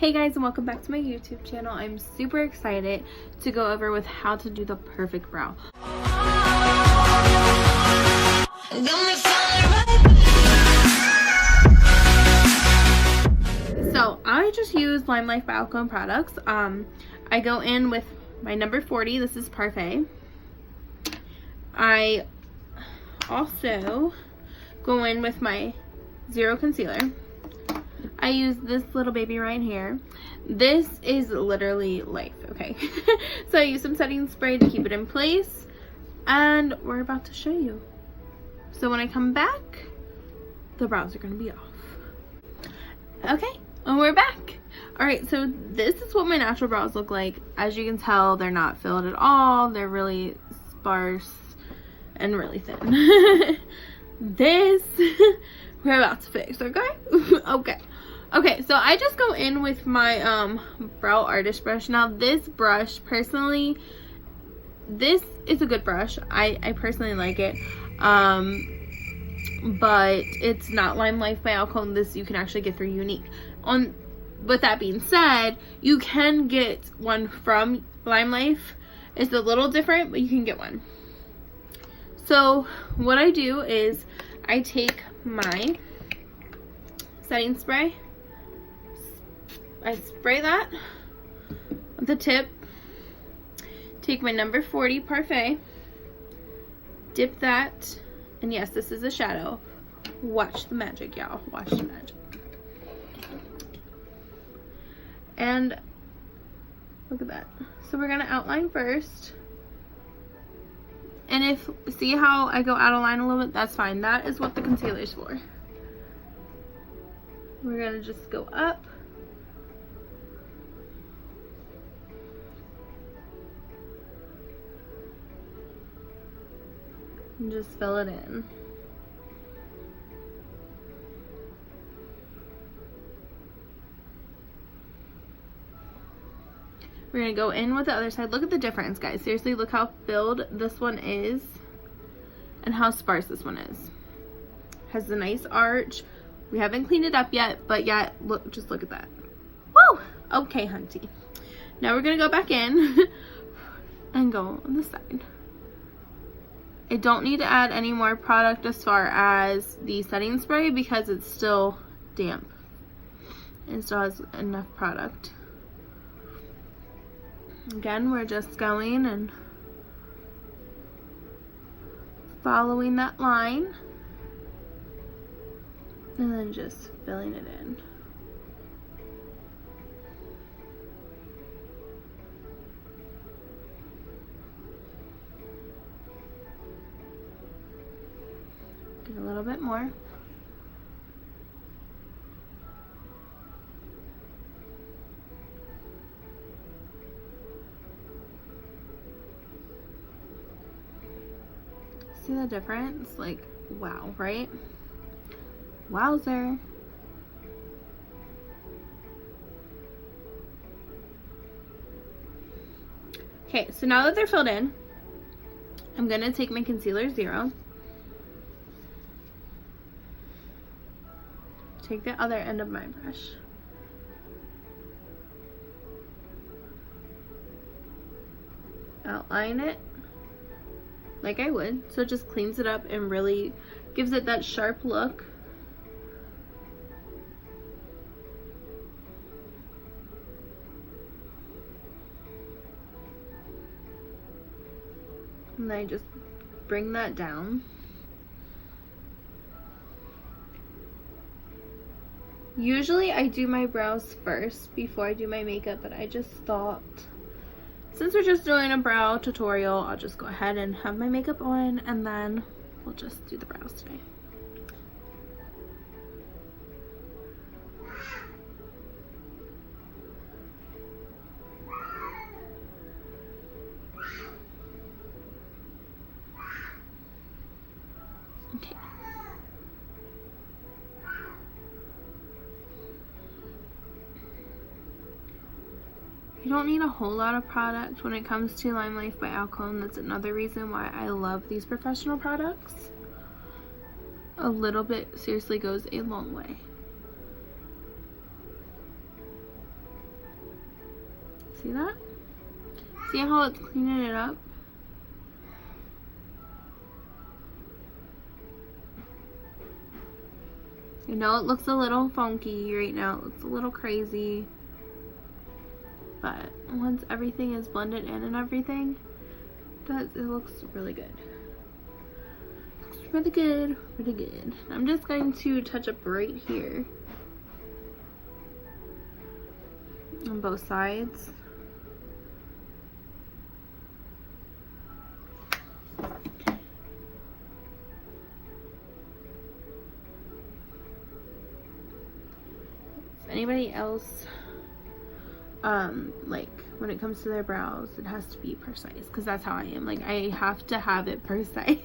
Hey guys, and welcome back to my YouTube channel. I'm super excited to go over with how to do the perfect brow. So I just use Lime Life by Alcone products. I go in with my number 40. This is Parfait. I also go in with my Zero Concealer. I use this little baby right here. This is literally life, okay? So I use some setting spray to keep it in place, and we're about to show you. So when I come back, the brows are gonna be off. Okay, and we're back. All right, so this is what my natural brows look like. As you can tell, they're not filled at all. They're really sparse and really thin. This we're about to fix, okay? Okay, so I just go in with my brow artist brush. Now this brush, personally, this is a good brush. I personally like it. But it's not Lime Life by Alcone. This you can actually get through Younique. With that being said, you can get one from Lime Life. It's a little different, but you can get one. So what I do is I take my setting spray. I spray that at the tip. Take my number 40 Parfait. Dip that. And yes, this is a shadow. Watch the magic, y'all. Watch the magic. And look at that. So we're going to outline first. And see how I go out of line a little bit? That's fine. That is what the concealer is for. We're going to just go up. And just fill it in. We're gonna go in with the other side. Look at the difference, guys. Seriously, look how filled this one is and how sparse this one is. Has a nice arch. We haven't cleaned it up yet, but yet, look, just look at that. Woo! Okay, hunty. Now we're gonna go back in and go on the side. I don't need to add any more product as far as the setting spray because it's still damp and still has enough product. Again, we're just going and following that line and then just filling it in. Get a little bit more. See the difference? Like, wow, right? Wowzer. Okay, so now that they're filled in, I'm gonna take my concealer Zero. Take the other end of my brush. Outline it like I would. So it just cleans it up and really gives it that sharp look. And I just bring that down. Usually I do my brows first before I do my makeup, but I just thought since we're just doing a brow tutorial, I'll just go ahead and have my makeup on and then we'll just do the brows today. Okay. You don't need a whole lot of product when it comes to Lime Life by Alcone. That's another reason why I love these professional products. A little bit seriously goes a long way. See that? See how it's cleaning it up? I know it looks a little funky right now. It looks a little crazy. But once everything is blended in and everything, it looks really good. Looks really good, really good. I'm just going to touch up right here on both sides. If anybody else like when it comes to their brows, it has to be precise, because that's how I am. Like, I have to have it precise.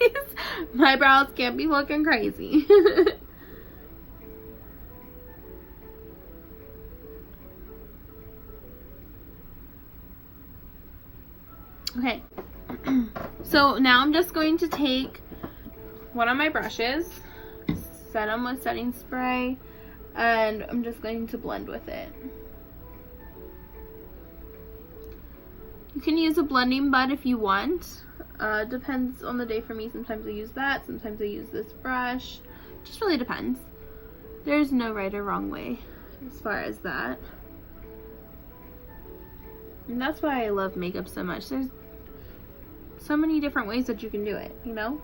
My brows can't be looking crazy. Okay. So now I'm just going to take one of my brushes, set them with setting spray, and I'm just going to blend with it. You can use a blending bud if you want. Depends on the day for me. Sometimes I use that, sometimes I use this brush. Just really depends. There's no right or wrong way as far as that. And that's why I love makeup so much. There's so many different ways that you can do it, you know?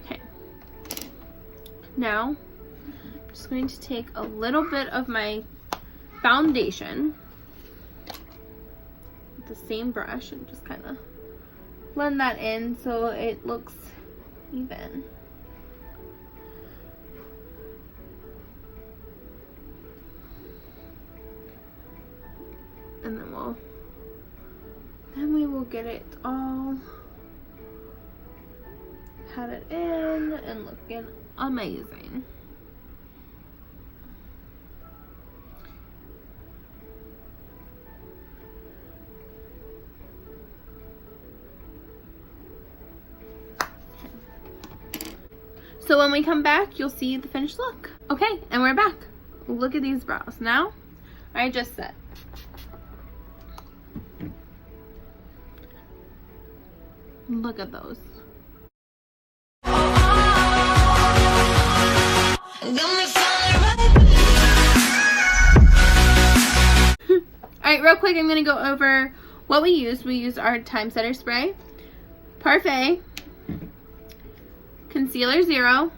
Okay. Now, I'm just going to take a little bit of my foundation with the same brush and just kind of blend that in so it looks even. And then we will get it all patted in and looking amazing. So when we come back, you'll see the finished look. Okay, and we're back. Look at these brows. Now, I just set. Look at those. Alright, real quick, I'm going to go over what we used. We used our Time Setter Spray, Parfait, Concealer Zero,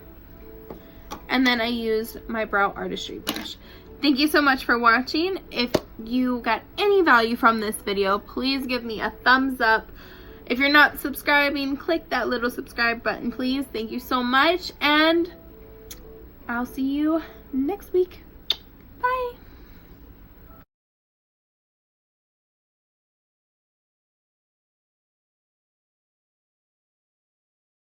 and then I used my Brow Artistry brush. Thank you so much for watching. If you got any value from this video, please give me a thumbs up. If you're not subscribing, click that little subscribe button, please. Thank you so much, and I'll see you next week. Bye.